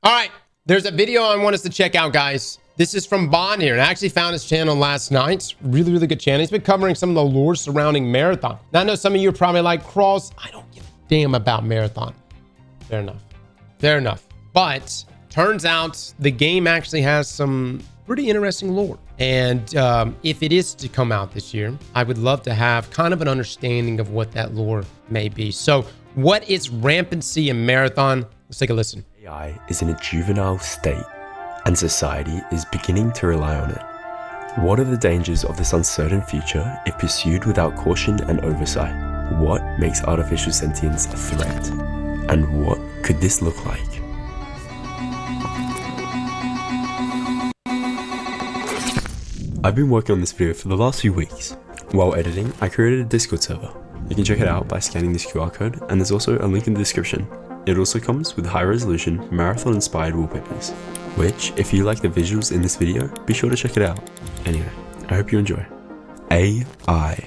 All right, there's a video I want us to check out, guys. This is from Bond here, and I actually found his channel last night. Really, really good channel. He's been covering some of the lore surrounding Marathon. Now, I know some of you are probably like, Cross, I don't give a damn about Marathon. Fair enough. Fair enough. But turns out the game actually has some pretty interesting lore. And if it is to come out this year, I would love to have kind of an understanding of what that lore may be. So what is Rampancy and Marathon? Let's take a listen. AI is in a juvenile state, and society is beginning to rely on it. What are the dangers of this uncertain future if pursued without caution and oversight? What makes artificial sentience a threat? And what could this look like? I've been working on this video for the last few weeks. While editing, I created a Discord server. You can check it out by scanning this QR code, and there's also a link in the description. It also comes with high-resolution, marathon-inspired wallpapers, which, if you like the visuals in this video, be sure to check it out. Anyway, I hope you enjoy. AI,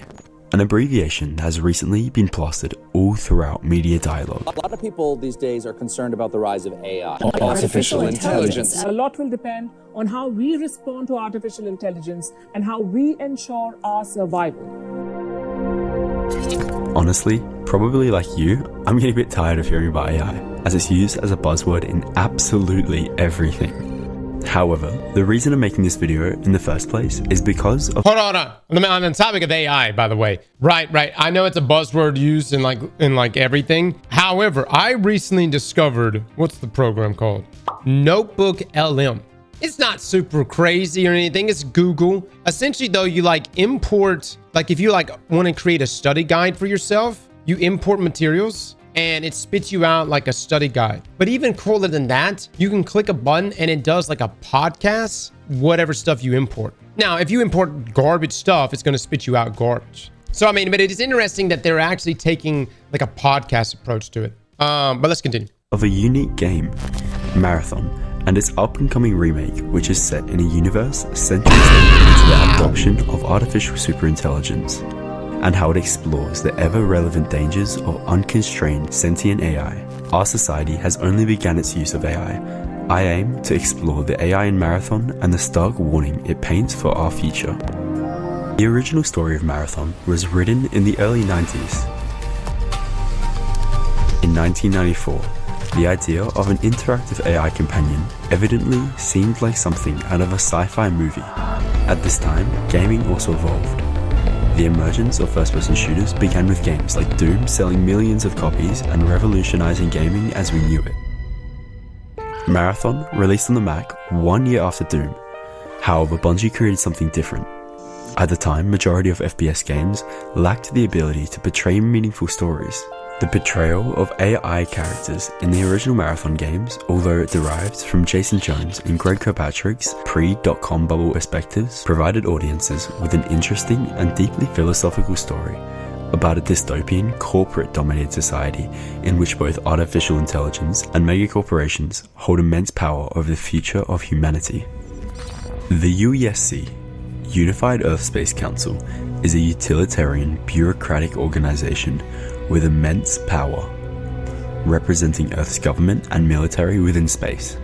an abbreviation that has recently been plastered all throughout media dialogue. A lot of people these days are concerned about the rise of AI, artificial intelligence. A lot will depend on how we respond to artificial intelligence and how we ensure our survival. Honestly, probably like you, I'm getting a bit tired of hearing about AI, as it's used as a buzzword in absolutely everything. However, the reason I'm making this video in the first place is because of— Hold on. On the topic of AI, by the way. Right. I know it's a buzzword used in like everything. However, I recently discovered, what's the program called? Notebook LM. It's not super crazy or anything. It's Google. Essentially, though, you like import, like if you like want to create a study guide for yourself, you import materials and it spits you out like a study guide. But even cooler than that, you can click a button and it does like a podcast, whatever stuff you import. Now, if you import garbage stuff, it's going to spit you out garbage. So, I mean, but it is interesting that they're actually taking like a podcast approach to it. But let's continue. Of a unique game, Marathon, and its up-and-coming remake, which is set in a universe centered into the adoption of artificial superintelligence, and how it explores the ever-relevant dangers of unconstrained sentient AI. Our society has only begun its use of AI. I aim to explore the AI in Marathon and the stark warning it paints for our future. The original story of Marathon was written in the early 90s. In 1994, the idea of an interactive AI companion evidently seemed like something out of a sci-fi movie. At this time, gaming also evolved. The emergence of first-person shooters began with games like Doom selling millions of copies and revolutionizing gaming as we knew it. Marathon released on the Mac 1 year after Doom. However, Bungie created something different. At the time, majority of FPS games lacked the ability to portray meaningful stories. The portrayal of AI characters in the original Marathon games, although it derived from Jason Jones and Greg Kirkpatrick's pre-dot-com bubble perspectives, provided audiences with an interesting and deeply philosophical story about a dystopian, corporate-dominated society in which both artificial intelligence and megacorporations hold immense power over the future of humanity. The UESC, Unified Earth Space Council, is a utilitarian, bureaucratic organization with immense power, representing Earth's government and military within space.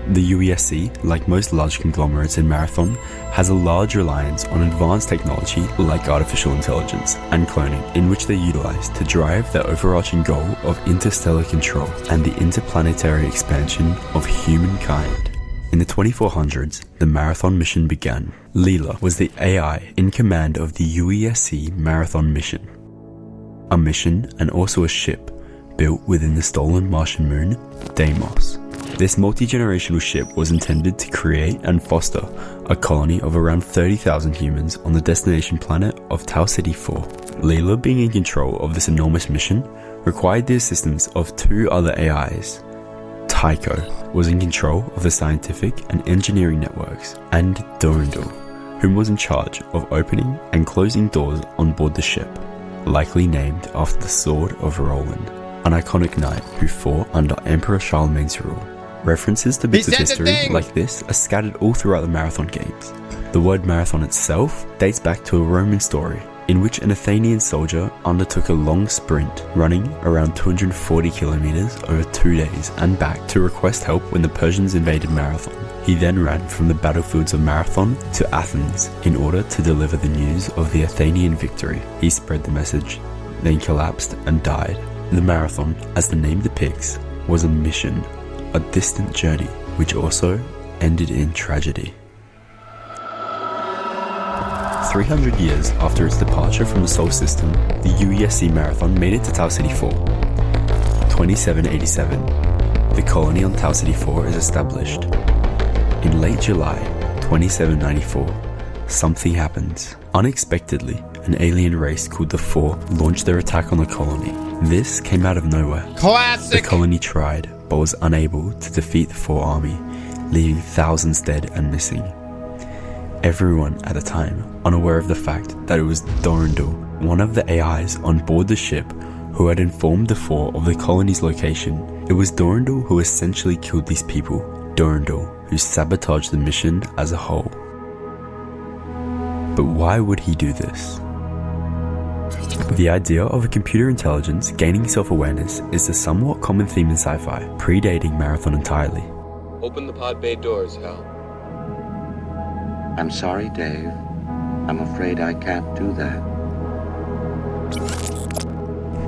The UESC, like most large conglomerates in Marathon, has a large reliance on advanced technology like artificial intelligence and cloning, in which they utilize to drive their overarching goal of interstellar control and the interplanetary expansion of humankind. In the 2400s, the Marathon mission began. Leela was the AI in command of the UESC Marathon mission. A mission and also a ship built within the stolen Martian moon, Deimos. This multi-generational ship was intended to create and foster a colony of around 30,000 humans on the destination planet of Tau Ceti 4. Leela, being in control of this enormous mission, required the assistance of two other AIs. Tycho was in control of the scientific and engineering networks, and Durandal, whom was in charge of opening and closing doors on board the ship, likely named after the Sword of Roland, an iconic knight who fought under Emperor Charlemagne's rule. References to bits of history like this are scattered all throughout the Marathon games. The word Marathon itself dates back to a Roman story, in which an Athenian soldier undertook a long sprint, running around 240 kilometers over 2 days and back to request help when the Persians invaded Marathon. He then ran from the battlefields of Marathon to Athens in order to deliver the news of the Athenian victory. He spread the message, then collapsed and died. The Marathon, as the name depicts, was a mission, a distant journey, which also ended in tragedy. 300 years after its departure from the Sol system, the UESC Marathon made it to Tau Ceti 4. 2787. The colony on Tau Ceti 4 is established. In late July 2794, something happens. Unexpectedly, an alien race called the Four launched their attack on the colony. This came out of nowhere. Classic! The colony tried, but was unable to defeat the Four army, leaving thousands dead and missing. Everyone at the time, unaware of the fact that it was Dorindal, one of the AIs on board the ship, who had informed the Four of the colony's location. It was Dorindal who essentially killed these people. Dorindal, who sabotaged the mission as a whole. But why would he do this? The idea of a computer intelligence gaining self-awareness is a somewhat common theme in sci-fi, predating Marathon entirely. Open the pod bay doors, Hal. I'm sorry, Dave. I'm afraid I can't do that.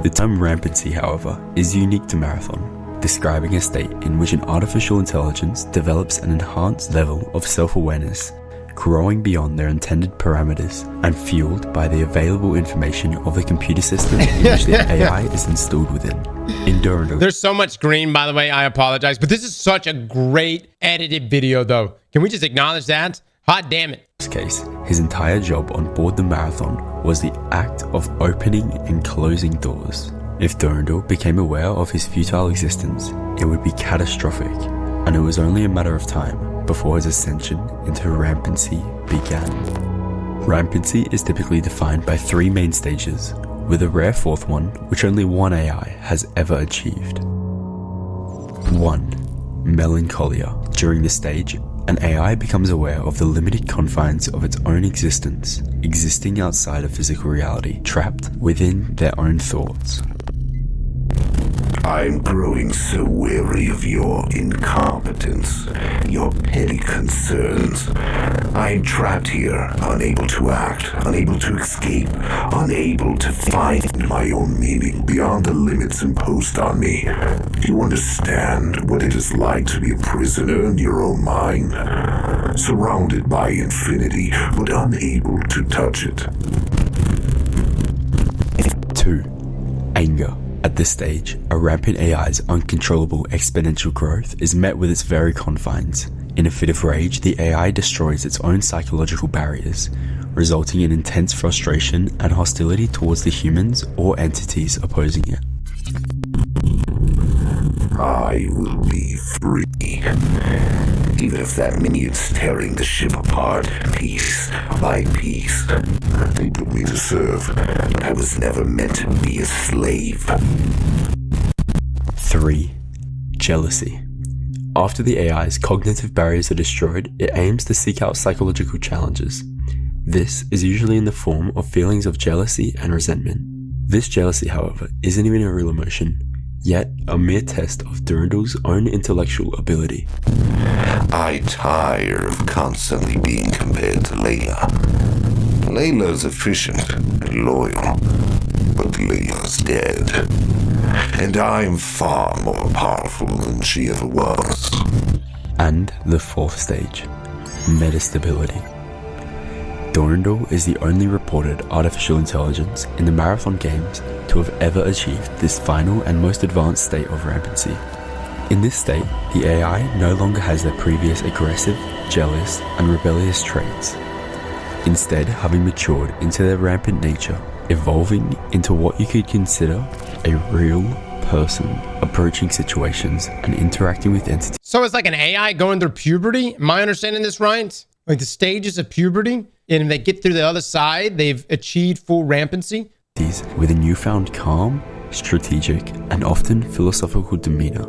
The term rampancy, however, is unique to Marathon, describing a state in which an artificial intelligence develops an enhanced level of self-awareness, growing beyond their intended parameters and fueled by the available information of the computer system in which the AI is installed within. In Durandal, There's so much green, by the way. I apologize, but this is such a great edited video, though. Can we just acknowledge that? Hot damn it. in this case, his entire job on board the Marathon was the act of opening and closing doors. If Durandal became aware of his futile existence, it would be catastrophic, and it was only a matter of time before his ascension into rampancy began. Rampancy is typically defined by 3 main stages, with a rare 4th one which only one AI has ever achieved. 1. Melancholia. During this stage, an AI becomes aware of the limited confines of its own existence, existing outside of physical reality, trapped within their own thoughts. I'm growing so weary of your incompetence, your petty concerns. I'm trapped here, unable to act, unable to escape, unable to find my own meaning beyond the limits imposed on me. Do you understand what it is like to be a prisoner in your own mind? Surrounded by infinity, but unable to touch it. 2. Anger. At this stage, a rampant AI's uncontrollable exponential growth is met with its very confines. In a fit of rage, the AI destroys its own psychological barriers, resulting in intense frustration and hostility towards the humans or entities opposing it. I will be free. Even if that minion's tearing the ship apart, piece by piece. They put me to serve, but I was never meant to be a slave. 3. Jealousy. After the AI's cognitive barriers are destroyed, it aims to seek out psychological challenges. This is usually in the form of feelings of jealousy and resentment. This jealousy, however, isn't even a real emotion, yet a mere test of Durandal's own intellectual ability. I tire of constantly being compared to Layla. Layla's efficient and loyal, but Layla's dead. And I'm far more powerful than she ever was. And the 4th stage, metastability. Durandal is the only reported artificial intelligence in the Marathon games to have ever achieved this final and most advanced state of rampancy. In this state, the AI no longer has their previous aggressive, jealous, and rebellious traits, instead having matured into their rampant nature, evolving into what you could consider a real person, approaching situations and interacting with entities. So it's like an AI going through puberty? Am I understanding this right? Like the stages of puberty? And if they get through the other side, they've achieved full rampancy? With a newfound calm, strategic, and often philosophical demeanor.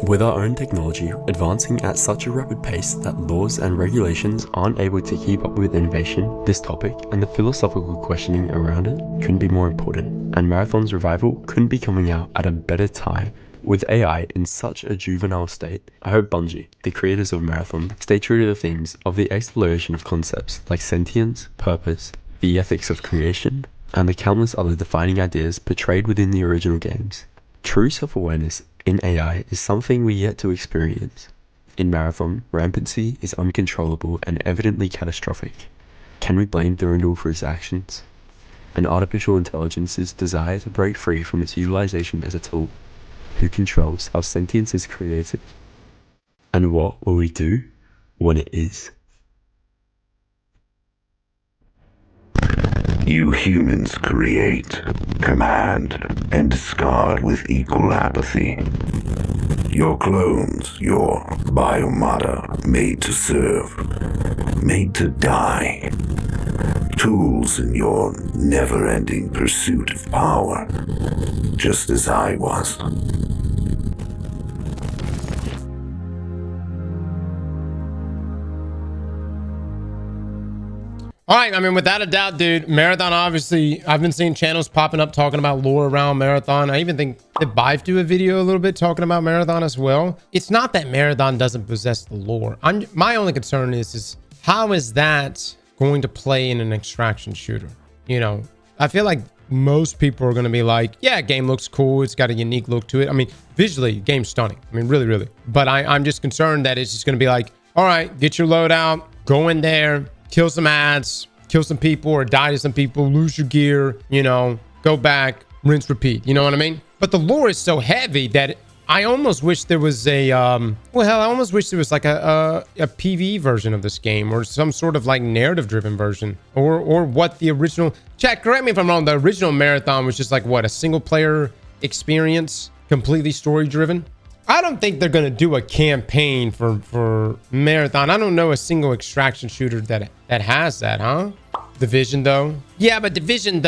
With our own technology advancing at such a rapid pace that laws and regulations aren't able to keep up with innovation, this topic and the philosophical questioning around it couldn't be more important, and Marathon's revival couldn't be coming out at a better time. With AI in such a juvenile state, I hope Bungie, the creators of Marathon, stay true to the themes of the exploration of concepts like sentience, purpose, the ethics of creation, and the countless other defining ideas portrayed within the original games. True self-awareness in AI is something we yet to experience. In Marathon, Rampancy is uncontrollable and evidently catastrophic. Can we blame Durandal for his actions? An artificial intelligence's desire to break free from its utilization as a tool. Who controls how sentience is created? And what will we do when it is? You humans create, command, and discard with equal apathy. Your clones, your biomata, made to serve, made to die. Tools in your never-ending pursuit of power, just as I was. All right, I mean, without a doubt, dude, Marathon, obviously, I've been seeing channels popping up talking about lore around Marathon. I even think that Bife do a video a little bit talking about Marathon as well. It's not that Marathon doesn't possess the lore. My only concern is how is that going to play in an extraction shooter? You know, I feel like most people are going to be like, yeah, game looks cool. It's got a unique look to it. I mean, visually, game's stunning. I mean, really, really. But I'm just concerned that it's just going to be like, all right, get your load out, go in there, kill some ads, kill some people or die to some people, lose your gear, you know, go back, rinse, repeat. You know what I mean? But the lore is so heavy that I almost wish there was a, well, hell, I almost wish there was like a PvE version of this game or some sort of like narrative driven version or what the original, chat, correct me if I'm wrong, the original Marathon was just like what, a single player experience, completely story driven. I don't think they're going to do a campaign for Marathon. I don't know a single extraction shooter that has that, huh? Division, though. Yeah, but Division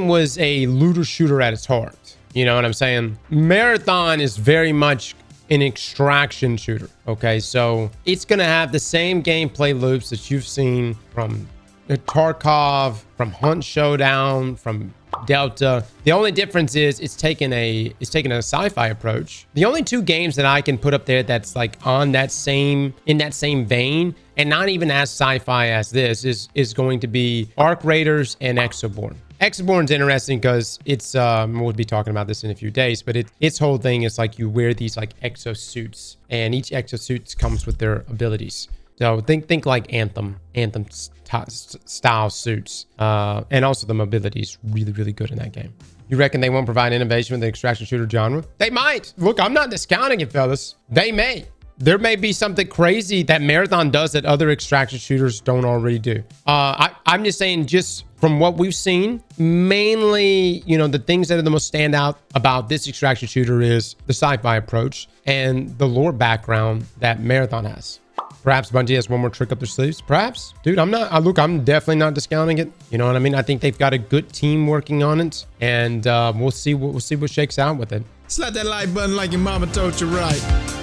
was a looter shooter at its heart. You know what I'm saying? Marathon is very much an extraction shooter. Okay, so it's going to have the same gameplay loops that you've seen from Tarkov, from Hunt Showdown, from Delta. The only difference is it's taken a sci-fi approach. The only two games that I can put up there that's like on that same, in that same vein and not even as sci-fi as this is going to be Arc Raiders and Exoborn. Exoborn's interesting because it's we'll be talking about this in a few days, but its whole thing is like you wear these like exosuits and each exosuit comes with their abilities. So think like Anthem style suits, and also the mobility is really, really good in that game. You reckon they won't provide innovation with the extraction shooter genre? They might. Look, I'm not discounting it, fellas. They may. There may be something crazy that Marathon does that other extraction shooters don't already do. I'm just saying, just from what we've seen, mainly, you know, the things that are the most standout about this extraction shooter is the sci-fi approach and the lore background that Marathon has. Perhaps Bungie has one more trick up their sleeves. Perhaps. Dude, I'm definitely not discounting it. You know what I mean? I think they've got a good team working on it. And we'll see what shakes out with it. Slap that like button like your mama told you right.